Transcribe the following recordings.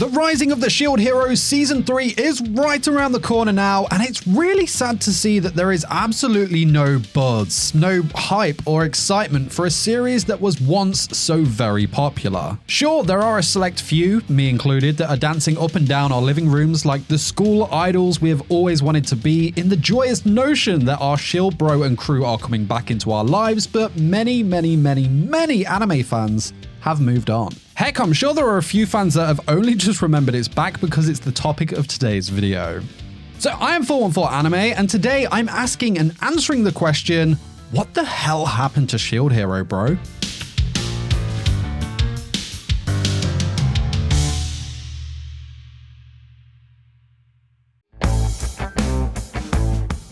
The Rising of the Shield Heroes Season 3 is right around the corner now, and it's really sad to see that there is absolutely no buzz, no hype or excitement for a series that was once so very popular. Sure, there are a select few, me included, that are dancing up and down our living rooms like the school idols we have always wanted to be in the joyous notion that our Shield bro and crew are coming back into our lives, but many anime fans have moved on. Heck, I'm sure there are a few fans that have only just remembered it's back because it's the topic of today's video. So I am 414 Anime, and today I'm asking and answering the question, what the hell happened to Shield Hero, bro?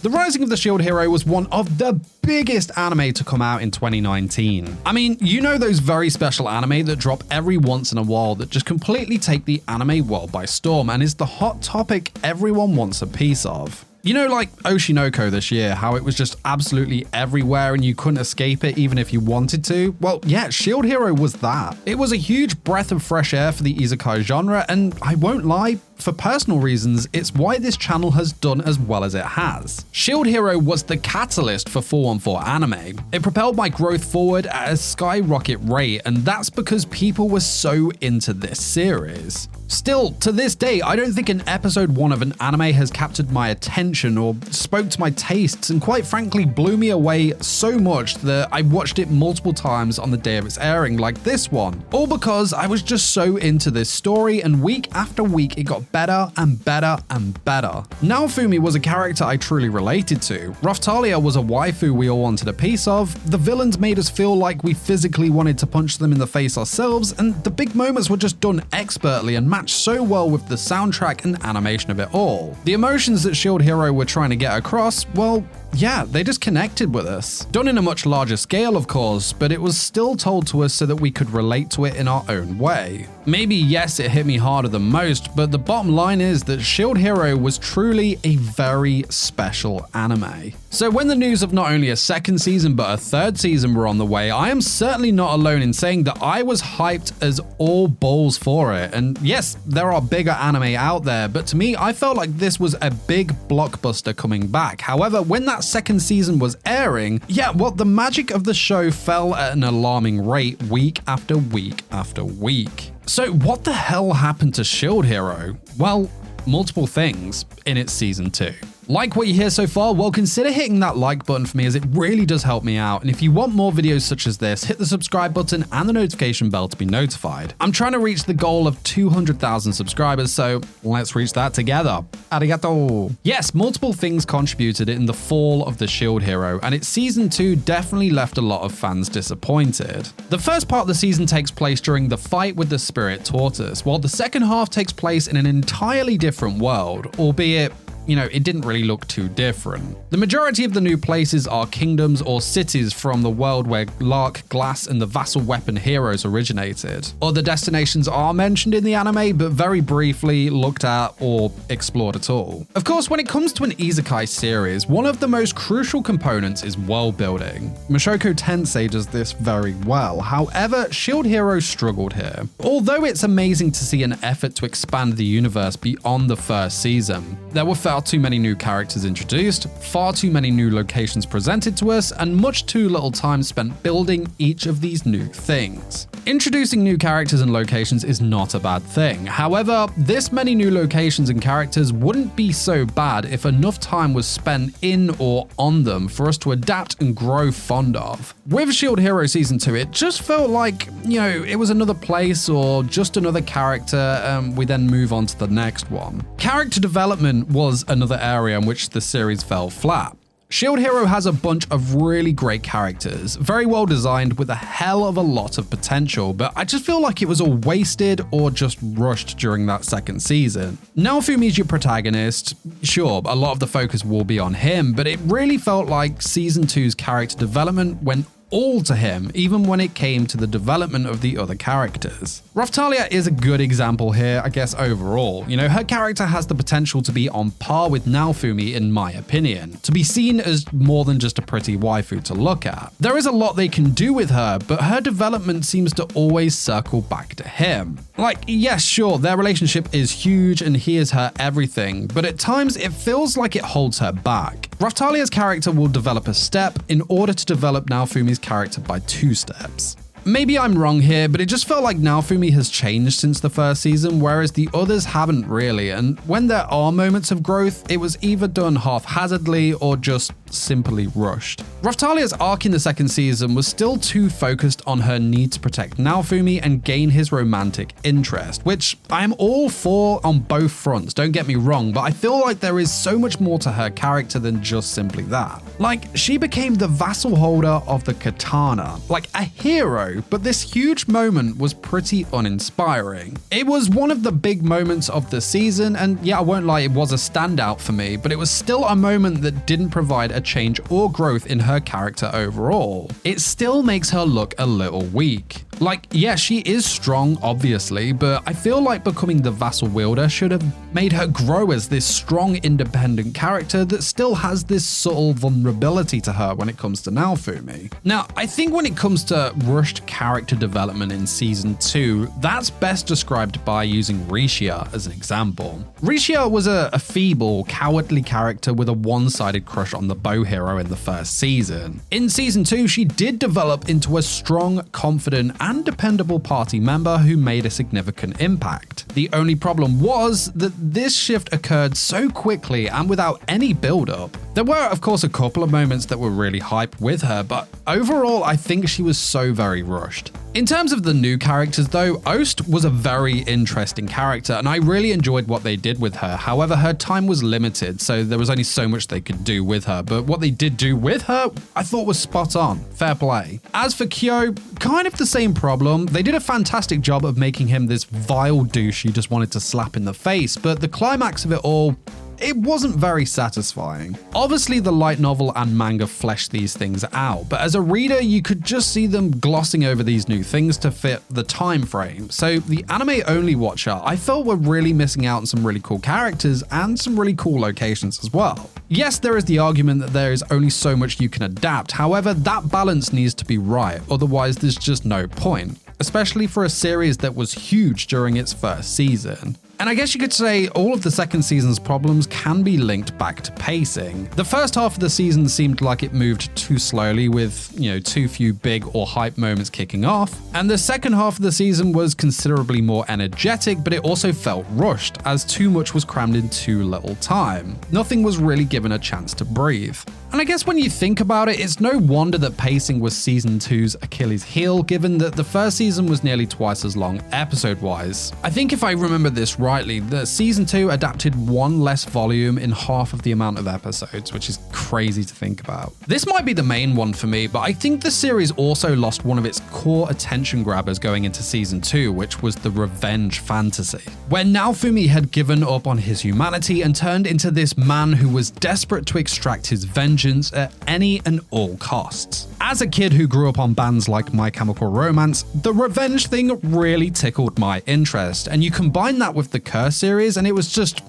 The Rising of the Shield Hero was one of the biggest anime to come out in 2019. I mean, you know those very special anime that drop every once in a while that just completely take the anime world by storm and is the hot topic everyone wants a piece of. You know, like Oshinoko this year, how it was just absolutely everywhere and you couldn't escape it even if you wanted to? Well, yeah, Shield Hero was that. It was a huge breath of fresh air for the isekai genre, and I won't lie, for personal reasons, it's why this channel has done as well as it has. Shield Hero was the catalyst for 414 Anime. It propelled my growth forward at a skyrocket rate, and that's because people were so into this series. Still, to this day, I don't think an episode 1 of an anime has captured my attention or spoke to my tastes and quite frankly blew me away so much that I watched it multiple times on the day of its airing, like this one. All because I was just so into this story, and week after week it got better and better and better. Naofumi was a character I truly related to. Raphtalia was a waifu we all wanted a piece of. The villains made us feel like we physically wanted to punch them in the face ourselves, and the big moments were just done expertly and matched so well with the soundtrack and animation of it all. The emotions that Shield Hero were trying to get across, well, yeah, they just connected with us. Done in a much larger scale, of course, but it was still told to us so that we could relate to it in our own way. Maybe, yes, it hit me harder than most, but the bottom line is that Shield Hero was truly a very special anime. So when the news of not only a second season but a third season were on the way, I am certainly not alone in saying that I was hyped as all balls for it. And yes, there are bigger anime out there, but to me, I felt like this was a big blockbuster coming back. However, when that second season was airing, yeah, well, the magic of the show fell at an alarming rate week after week after week. So what the hell happened to Shield Hero? Well, multiple things in its season 2. Like what you hear so far? Well, consider hitting that like button for me as it really does help me out. And if you want more videos such as this, hit the subscribe button and the notification bell to be notified. I'm trying to reach the goal of 200,000 subscribers, so let's reach that together. Arigato. Yes, multiple things contributed in the fall of the Shield Hero, and its season 2 definitely left a lot of fans disappointed. The first part of the season takes place during the fight with the Spirit Tortoise, while the second half takes place in an entirely different world, albeit you know, it didn't really look too different. The majority of the new places are kingdoms or cities from the world where Lark, Glass, and the Vassal Weapon heroes originated. Other destinations are mentioned in the anime, but very briefly looked at or explored at all. Of course, when it comes to an isekai series, one of the most crucial components is world building. Mushoku Tensei does this very well. However, Shield Hero struggled here. Although it's amazing to see an effort to expand the universe beyond the first season, there were far too many new characters introduced, far too many new locations presented to us, and much too little time spent building each of these new things. Introducing new characters and locations is not a bad thing. However, this many new locations and characters wouldn't be so bad if enough time was spent in or on them for us to adapt and grow fond of. With Shield Hero Season 2, it just felt like, you know, it was another place or just another character, we then move on to the next one. Character development was another area in which the series fell flat. Shield Hero has a bunch of really great characters, very well designed with a hell of a lot of potential, but I just feel like it was all wasted or just rushed during that second season. Naofumi's your protagonist. Sure, a lot of the focus will be on him, but it really felt like Season 2's character development went all to him, even when it came to the development of the other characters. Raphtalia is a good example here, I guess overall. You know, her character has the potential to be on par with Naofumi in my opinion, to be seen as more than just a pretty waifu to look at. There is a lot they can do with her, but her development seems to always circle back to him. Like, yes, sure, their relationship is huge and he is her everything, but at times it feels like it holds her back. Raphtalia's character will develop a step in order to develop Naofumi's character by 2 steps. Maybe I'm wrong here, but it just felt like Naofumi has changed since the first season, whereas the others haven't really, and when there are moments of growth, it was either done haphazardly or just simply rushed. Raphtalia's arc in the second season was still too focused on her need to protect Naofumi and gain his romantic interest, which I am all for on both fronts, don't get me wrong, but I feel like there is so much more to her character than just simply that. Like, she became the vassal holder of the katana, like a hero, but this huge moment was pretty uninspiring. It was one of the big moments of the season, and yeah, I won't lie, it was a standout for me, but it was still a moment that didn't provide a change or growth in her character overall. It still makes her look a little weak. Like, yeah, she is strong, obviously, but I feel like becoming the vassal wielder should have made her grow as this strong, independent character that still has this subtle vulnerability to her when it comes to Naofumi. Now, I think when it comes to rushed character development in season 2, that's best described by using Rishia as an example. Rishia was a feeble, cowardly character with a one-sided crush on the bow hero in the first season. In season 2, she did develop into a strong, confident, and dependable party member who made a significant impact. The only problem was that this shift occurred so quickly and without any build-up. There were, of course, a couple of moments that were really hype with her, but overall, I think she was so very rushed. In terms of the new characters though, Oast was a very interesting character and I really enjoyed what they did with her. However, her time was limited, so there was only so much they could do with her, but what they did do with her, I thought was spot on. Fair play. As for Kyo, kind of the same problem. They did a fantastic job of making him this vile douche you just wanted to slap in the face, but the climax of it all, it wasn't very satisfying. Obviously, the light novel and manga fleshed these things out, but as a reader, you could just see them glossing over these new things to fit the time frame. So the anime-only watcher, I felt were really missing out on some really cool characters and some really cool locations as well. Yes, there is the argument that there is only so much you can adapt. However, that balance needs to be right, otherwise there's just no point, especially for a series that was huge during its first season. And I guess you could say all of the second season's problems can be linked back to pacing. The first half of the season seemed like it moved too slowly with, too few big or hype moments kicking off. And the second half of the season was considerably more energetic, but it also felt rushed as too much was crammed in too little time. Nothing was really given a chance to breathe. And I guess when you think about it, it's no wonder that pacing was season 2's Achilles heel, given that the first season was nearly twice as long episode-wise. I think if I remember this rightly, the season 2 adapted 1 less volume in half of the amount of episodes, which is crazy to think about. This might be the main one for me, but I think the series also lost one of its core attention grabbers going into season 2, which was the revenge fantasy, where Naofumi had given up on his humanity and turned into this man who was desperate to extract his vengeance at any and all costs. As a kid who grew up on bands like My Chemical Romance, the revenge thing really tickled my interest, and you combine that with the Curse series and it was just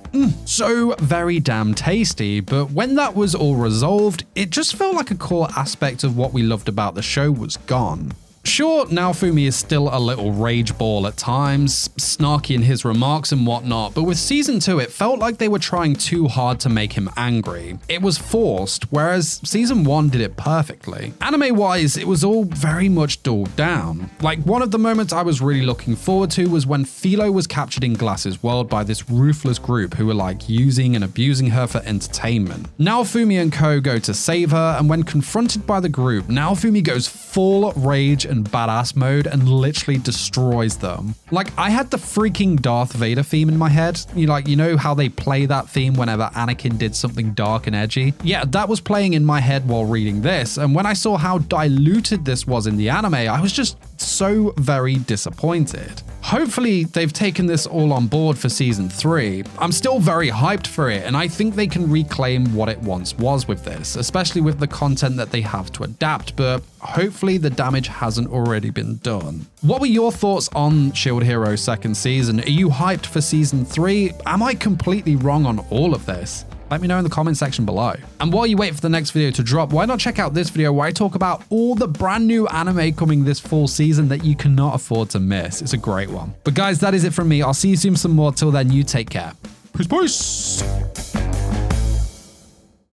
so very damn tasty. But when that was all resolved, it just felt like a core aspect of what we loved about the show was gone. Sure, Naofumi is still a little rage ball at times, snarky in his remarks and whatnot, but with season 2 it felt like they were trying too hard to make him angry. It was forced, whereas season 1 did it perfectly. Anime-wise, it was all very much dulled down. Like, one of the moments I was really looking forward to was when Philo was captured in Glass's world by this ruthless group who were like using and abusing her for entertainment. Naofumi and co go to save her, and when confronted by the group, Naofumi goes full rage and badass mode and literally destroys them. Like, I had the freaking Darth Vader theme in my head. You know how they play that theme whenever Anakin did something dark and edgy? Yeah, that was playing in my head while reading this, and when I saw how diluted this was in the anime, I was just so very disappointed. hopefully they've taken this all on board for season 3. I'm still very hyped for it, and I think they can reclaim what it once was with this, especially with the content that they have to adapt, but hopefully the damage hasn't already been done. What were your thoughts on Shield Hero's second season? Are you hyped for season 3? Am I completely wrong on all of this? Let me know in the comment section below. And while you wait for the next video to drop, why not check out this video where I talk about all the brand new anime coming this fall season that you cannot afford to miss. It's a great one. But guys, that is it from me. I'll see you soon for some more. Till then, you take care. Peace, peace.